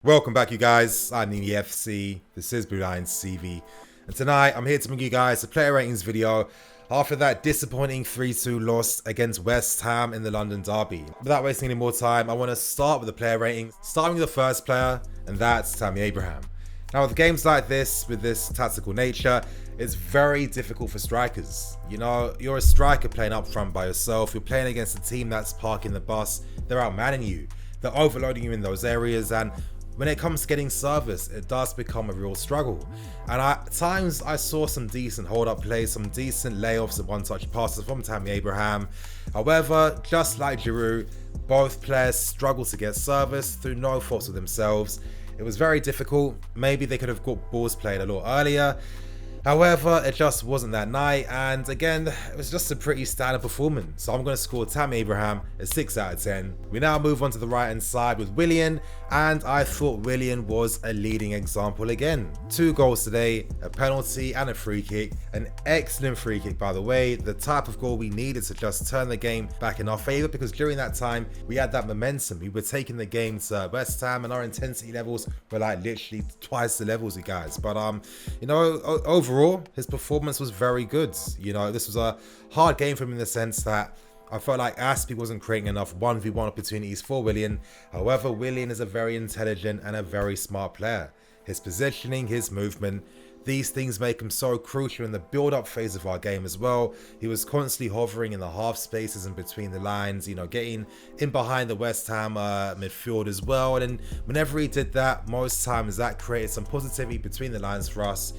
Welcome back, you guys. I'm the FC. This is Blue Lions CV, and tonight I'm here to bring you guys a player ratings video after that disappointing 3-2 loss against West Ham in the London derby. Without wasting any more time, I want to start with the player ratings, starting with the first player, and that's Tammy Abraham. Now, with games like this, with this tactical nature, it's very difficult for strikers. You know, you're a striker playing up front by yourself. You're playing against a team that's parking the bus. They're outmanning you. They're overloading you in those areas, and when it comes to getting service, it does become a real struggle. And at times, I saw some decent hold-up plays, some decent layoffs and one-touch passes from Tammy Abraham. However, just like Giroux, both players struggled to get service through no fault of themselves. It was very difficult. Maybe they could have got balls played a lot earlier. However, it just wasn't that night, and again, it was just a pretty standard performance. So I'm going to score Tammy Abraham a 6 out of 10. We now move on to the right hand side with Willian, and I thought Willian was a leading example again. 2 goals today, a penalty and a free kick. An excellent free kick, by the way, the type of goal we needed to just turn the game back in our favour, because during that time, we had that momentum. We were taking the game to West Ham, and our intensity levels were like literally twice the levels, you guys. But you know, overall, his performance was very good. You know, this was a hard game for him in the sense that I felt like Aspie wasn't creating enough 1v1 opportunities for Willian. However, Willian is a very intelligent and a very smart player. His positioning, his movement, these things make him so crucial in the build-up phase of our game as well. He was constantly hovering in the half spaces and between the lines, you know, getting in behind the West Ham midfield as well. And whenever he did that, most times that created some positivity between the lines for us.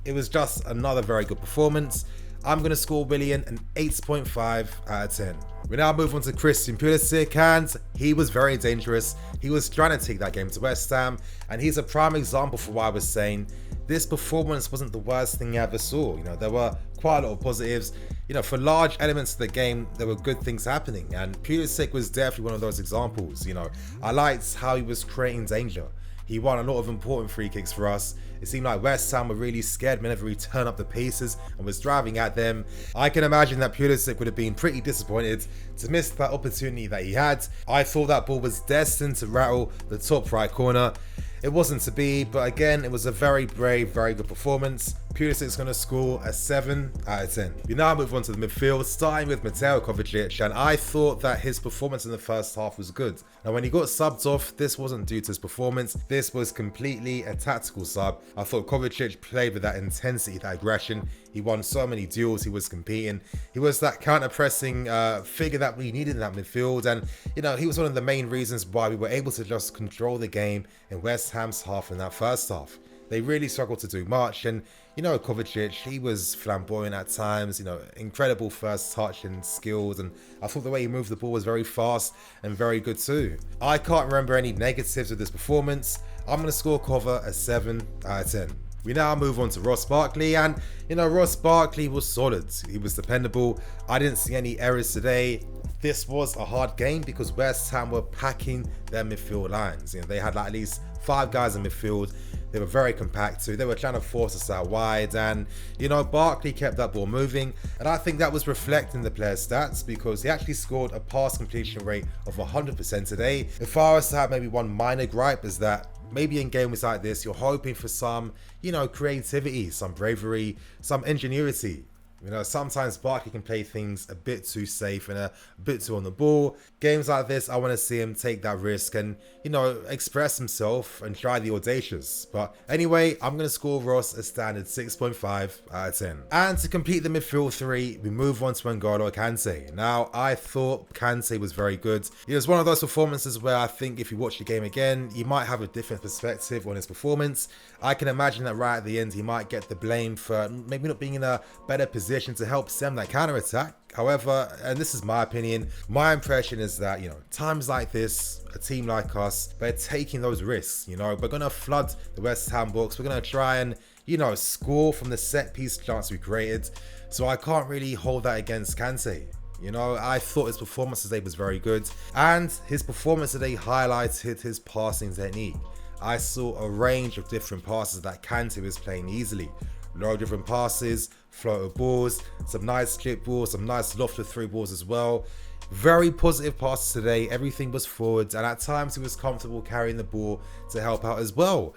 It was just another very good performance. I'm going to score Willian an 8.5 out of 10. We now move on to Christian Pulisic, and he was very dangerous. He was trying to take that game to West Ham, and he's a prime example for what I was saying. This performance wasn't the worst thing I ever saw. You know, there were quite a lot of positives. You know, for large elements of the game, there were good things happening, and Pulisic was definitely one of those examples. You know, I liked how he was creating danger. He won a lot of important free kicks for us. It seemed like West Ham were really scared whenever he turned up the paces and was driving at them. I can imagine that Pulisic would have been pretty disappointed to miss that opportunity that he had. I thought that ball was destined to rattle the top right corner. It wasn't to be, but again, it was a very brave, very good performance. Pulisic's going to score a 7 out of 10. We now move on to the midfield, starting with Mateo Kovacic, and I thought that his performance in the first half was good. Now, when he got subbed off, this wasn't due to his performance. This was completely a tactical sub. I thought Kovacic played with that intensity, that aggression. He won so many duels, he was competing. He was that counter-pressing figure that we needed in that midfield, and you know, he was one of the main reasons why we were able to just control the game in West Ham's half in that first half. They really struggled to do much, and you know, Kovacic, he was flamboyant at times, you know, incredible first touch and skills, and I thought the way he moved the ball was very fast and very good too. I can't remember any negatives of this performance. I'm going to score Kova a 7 out of 10. We now move on to Ross Barkley, and you know, Ross Barkley was solid. He was dependable. I didn't see any errors today. This was a hard game because West Ham were packing their midfield lines. You know, they had like at least 5 guys in midfield. They were very compact too. They were trying to force us out wide, and you know, Barkley kept that ball moving, and I think that was reflecting the player's stats because he actually scored a pass completion rate of 100% today. If I was to have maybe one minor gripe, is that maybe in games like this, you're hoping for some, you know, creativity, some bravery, some ingenuity. You know, sometimes Barkley can play things a bit too safe and a bit too on the ball. Games like this, I want to see him take that risk and, you know, express himself and try the audacious. But anyway, I'm going to score Ross a standard 6.5 out of 10. And to complete the midfield 3, we move on to N'Golo Kante. Now, I thought Kante was very good. It was one of those performances where I think if you watch the game again, you might have a different perspective on his performance. I can imagine that right at the end, he might get the blame for maybe not being in a better position to help stem that counter-attack. However, and this is my opinion, my impression is that, you know, times like this, a team like us, we're taking those risks. You know, we're going to flood the West Ham box. We're going to try and, you know, score from the set piece chance we created. So I can't really hold that against Kante. You know, I thought his performance today was very good, and his performance today highlighted his passing technique. I saw a range of different passes that Kante was playing easily. Low different passes, floater balls, some nice chip balls, some nice lofted through balls as well. Very positive passes today, everything was forwards, and at times he was comfortable carrying the ball to help out as well.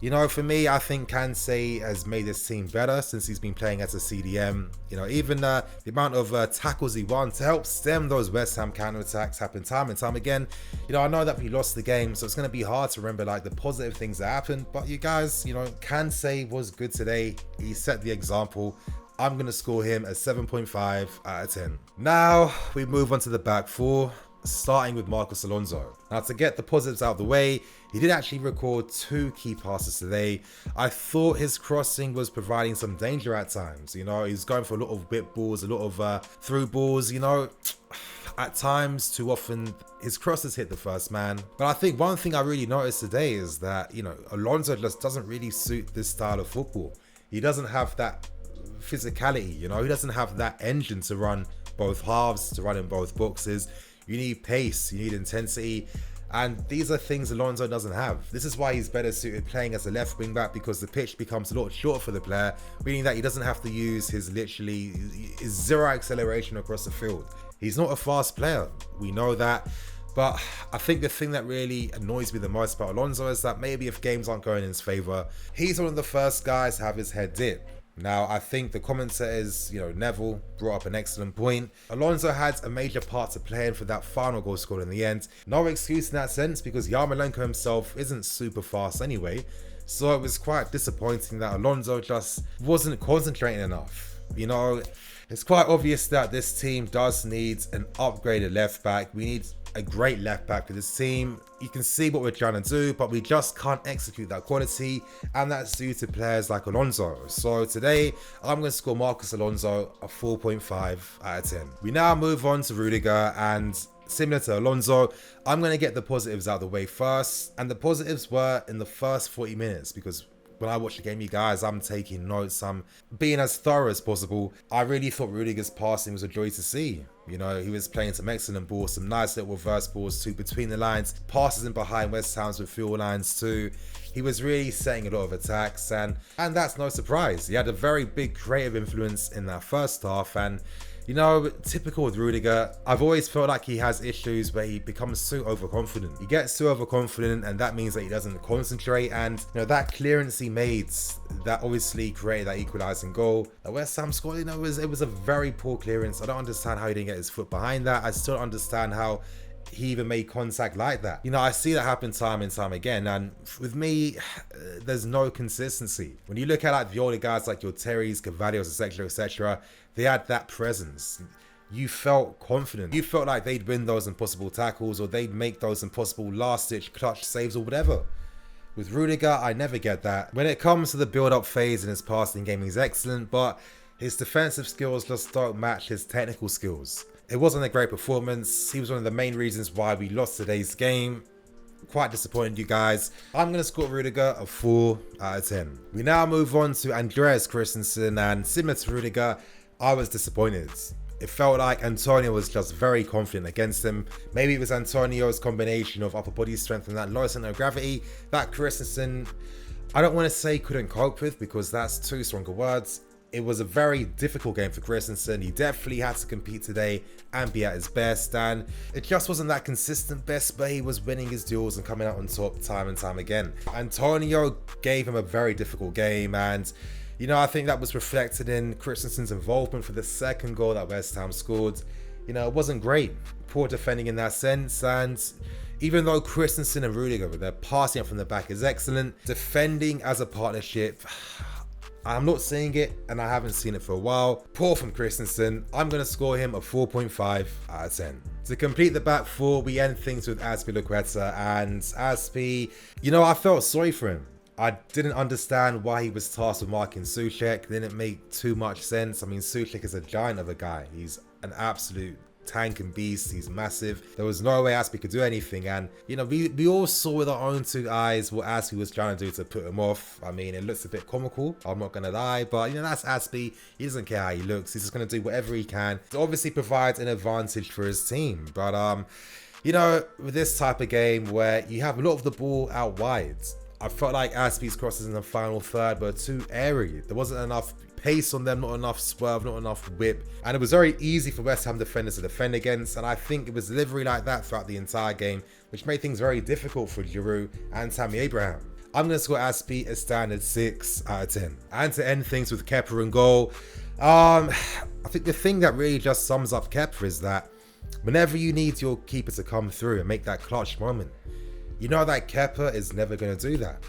You know, for me, I think Kansé has made this team better since he's been playing as a CDM. You know, even the amount of tackles he won to help stem those West Ham counter-attacks happen time and time again. You know, I know that we lost the game, so it's going to be hard to remember like the positive things that happened. But you guys, you know, Kansé was good today. He set the example. I'm going to score him a 7.5 out of 10. Now, we move on to the back four, starting with Marcos Alonso. Now, to get the positives out of the way, he did actually record 2 key passes today. I thought his crossing was providing some danger at times. You know, he's going for a lot of whip balls, a lot of through balls, you know. At times, too often, his crosses hit the first man. But I think one thing I really noticed today is that, you know, Alonso just doesn't really suit this style of football. He doesn't have that physicality, you know, he doesn't have that engine to run both halves, to run in both boxes. You need pace, you need intensity, and these are things Alonso doesn't have. This is why he's better suited playing as a left wing back, because the pitch becomes a lot shorter for the player, meaning that he doesn't have to use his zero acceleration across the field. He's not a fast player, we know that. But I think the thing that really annoys me the most about Alonso is that maybe if games aren't going in his favour, he's one of the first guys to have his head dipped. Now, I think the commentators, you know, Neville brought up an excellent point. Alonso had a major part to play in for that final goal scored in the end. No excuse in that sense, because Yarmolenko himself isn't super fast anyway. So it was quite disappointing that Alonso just wasn't concentrating enough. You know, it's quite obvious that this team does need an upgraded left back. We need a great left back for this team. You can see what we're trying to do, but we just can't execute that quality, and that's due to players like Alonso. So today, I'm going to score Marcos Alonso a 4.5 out of 10. We now move on to Rudiger, and similar to Alonso, I'm going to get the positives out of the way first, and the positives were in the first 40 minutes, because when I watch the game, you guys, I'm taking notes, I'm being as thorough as possible. I really thought Rudiger's passing was a joy to see. You know, he was playing some excellent balls, some nice little reverse balls too, between the lines, passes in behind West Ham's midfield lines too. He was really setting a lot of attacks, and that's no surprise. He had a very big creative influence in that first half, and you know, typical with Rudiger, I've always felt like he has issues where he becomes so overconfident. He gets too overconfident, and that means that he doesn't concentrate, and you know, that clearance he made that obviously created that equalising goal that West Ham scored, you know, it was a very poor clearance. I don't understand how he didn't get his foot behind that. I still don't understand how he even made contact like that. You know, I see that happen time and time again, and with me, there's no consistency. When you look at like the older guys like your Terrys, Cavalios, etc., they had that presence. You felt confident. You felt like they'd win those impossible tackles, or they'd make those impossible last-ditch clutch saves or whatever. With Rudiger, I never get that. When it comes to the build-up phase in his passing game, he's excellent, but his defensive skills just don't match his technical skills. It wasn't a great performance. He was one of the main reasons why we lost today's game. Quite disappointed, you guys. I'm going to score Rudiger a 4 out of 10. We now move on to Andreas Christensen, and similar to Rudiger, I was disappointed. It felt like Antonio was just very confident against him. Maybe it was Antonio's combination of upper body strength and that low center of gravity that Christensen, I don't want to say couldn't cope with, because that's too strong a words. It was a very difficult game for Christensen. He definitely had to compete today and be at his best, and it just wasn't that consistent best, but he was winning his duels and coming out on top time and time again. Antonio gave him a very difficult game, and you know, I think that was reflected in Christensen's involvement for the second goal that West Ham scored. You know, it wasn't great. Poor defending in that sense, and even though Christensen and Rudiger, with their passing up from the back, is excellent, defending as a partnership, I'm not seeing it, and I haven't seen it for a while. Poor from Christensen. I'm going to score him a 4.5 out of 10. To complete the back four, we end things with Azpilicueta, and Azpi, you know, I felt sorry for him. I didn't understand why he was tasked with marking Souček. Didn't make too much sense. I mean, Souček is a giant of a guy. He's an absolute tank and beast. He's massive. There was no way Azpi could do anything, and you know, we all saw with our own 2 eyes what Azpi was trying to do to put him off. I mean, it looks a bit comical, I'm not gonna lie, but you know, that's Azpi. He doesn't care how he looks. He's just gonna do whatever he can. It obviously provides an advantage for his team, but you know, with this type of game where you have a lot of the ball out wide, I felt like Azpi's crosses in the final third were too airy. There wasn't enough pace on them, not enough swerve, not enough whip. And it was very easy for West Ham defenders to defend against. And I think it was delivery like that throughout the entire game, which made things very difficult for Giroux and Tammy Abraham. I'm going to score Aspie a standard 6 out of 10. And to end things with Kepa in goal, I think the thing that really just sums up Kepa is that whenever you need your keeper to come through and make that clutch moment, you know that Kepa is never going to do that.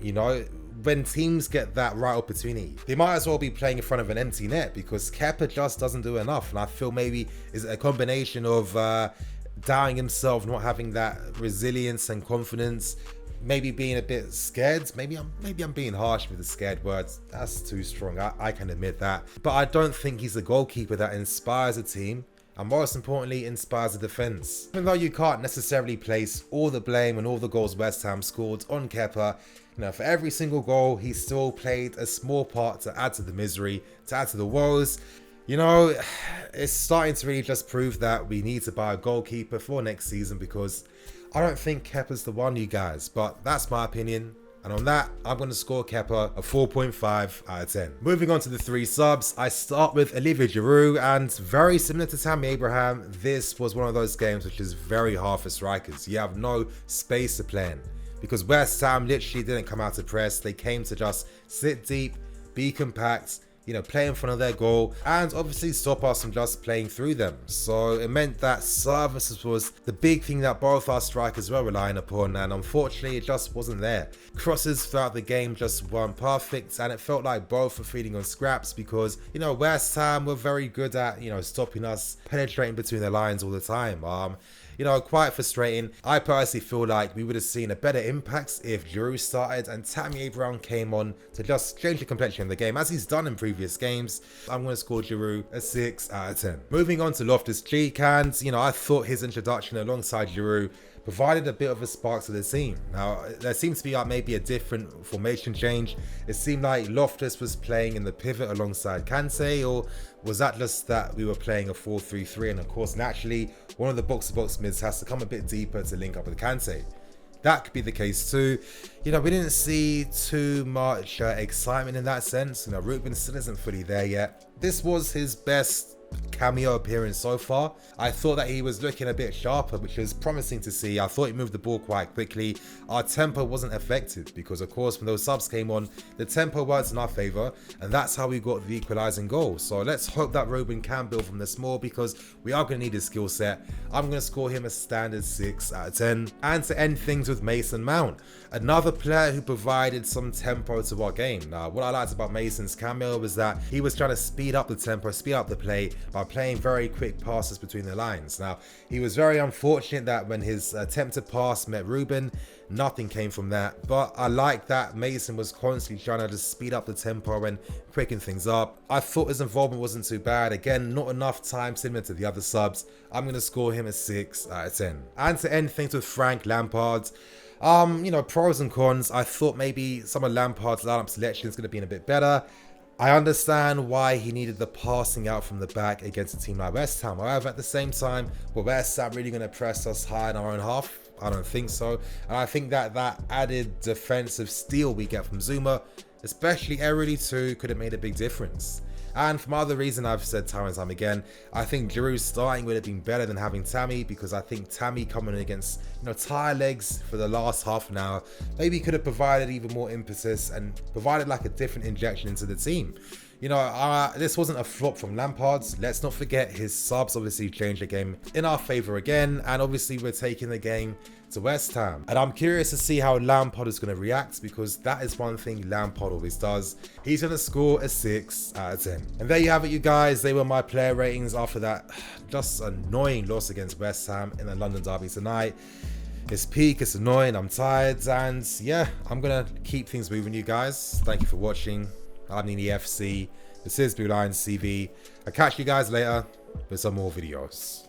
You know, when teams get that right opportunity, they might as well be playing in front of an empty net because Kepa just doesn't do enough. And I feel maybe is a combination of doubting himself, not having that resilience and confidence, maybe being a bit scared. Maybe I'm being harsh with the scared words. That's too strong. I can admit that. But I don't think he's a goalkeeper that inspires a team, and most importantly, inspires the defense. Even though you can't necessarily place all the blame and all the goals West Ham scored on Kepa, you know, for every single goal, he still played a small part to add to the misery, to add to the woes. You know, it's starting to really just prove that we need to buy a goalkeeper for next season, because I don't think Kepa's the one, you guys, but that's my opinion. And on that, I'm going to score Kepa a 4.5 out of 10. Moving on to the 3 subs, I start with Olivia Giroux, and very similar to Tammy Abraham, this was one of those games which is very hard for strikers. You have no space to play in, because West Ham literally didn't come out to press. They came to just sit deep, be compact, you know, play in front of their goal, and obviously stop us from just playing through them. So it meant that services was the big thing that both our strikers were relying upon, and unfortunately it just wasn't there. Crosses throughout the game just weren't perfect, and it felt like both were feeding on scraps because, you know, West Ham were very good at, you know, stopping us penetrating between the lines all the time. You know, quite frustrating. I personally feel like we would have seen a better impact if Giroux started and Tammy Abraham came on to just change the complexion of the game, as he's done in previous games. I'm going to score Giroux a 6 out of 10. Moving on to Loftus-Cheek, and, you know, I thought his introduction alongside Giroux provided a bit of a spark to the team. Now, there seems to be maybe a different formation change. It seemed like Loftus was playing in the pivot alongside Kante, or was that just that we were playing a 4-3-3, and of course, naturally, one of the box-to-box mids has to come a bit deeper to link up with Kante. That could be the case too. You know, we didn't see too much excitement in that sense. You know, Ruben still isn't fully there yet. This was his best cameo appearance so far. I thought that he was looking a bit sharper, which was promising to see. I thought he moved the ball quite quickly. Our tempo wasn't affected because, of course, when those subs came on, the tempo worked in our favour, and that's how we got the equalising goal. So let's hope that Ruben can build from this more, because we are going to need his skill set. I'm going to score him a standard 6 out of 10. And to end things with Mason Mount, another player who provided some tempo to our game. Now, what I liked about Mason's cameo was that he was trying to speed up the tempo, speed up the play by playing very quick passes between the lines. Now, he was very unfortunate that when his attempted pass met Ruben, nothing came from that. But I like that Mason was constantly trying to just speed up the tempo and quicken things up. I thought his involvement wasn't too bad. Again, not enough time similar to the other subs. I'm going to score him a 6 out of 10. And to end things with Frank Lampard, you know, pros and cons. I thought maybe some of Lampard's lineup selection is going to be a bit better. I understand why he needed the passing out from the back against a team like West Ham. However, at the same time, were West Ham really going to press us high in our own half? I don't think so. And I think that that added defensive steel we get from Zuma, especially early too, could have made a big difference. And for other reason I've said time and time again, I think Giroux starting would have been better than having Tammy, because I think Tammy coming in against, you know, tire legs for the last half an hour maybe could have provided even more impetus and provided like a different injection into the team. You know, this wasn't a flop from Lampard. Let's not forget his subs obviously changed the game in our favour again, and obviously we're taking the game to West Ham. And I'm curious to see how Lampard is going to react, because that is one thing Lampard always does. He's going to score a 6 out of 10. And there you have it, you guys. They were my player ratings after that just annoying loss against West Ham in the London derby tonight. It's peak, it's annoying, I'm tired, and yeah, I'm going to keep things moving, you guys. Thank you for watching. I'm Nini FC. This is Blue Lions CV. I'll catch you guys later with some more videos.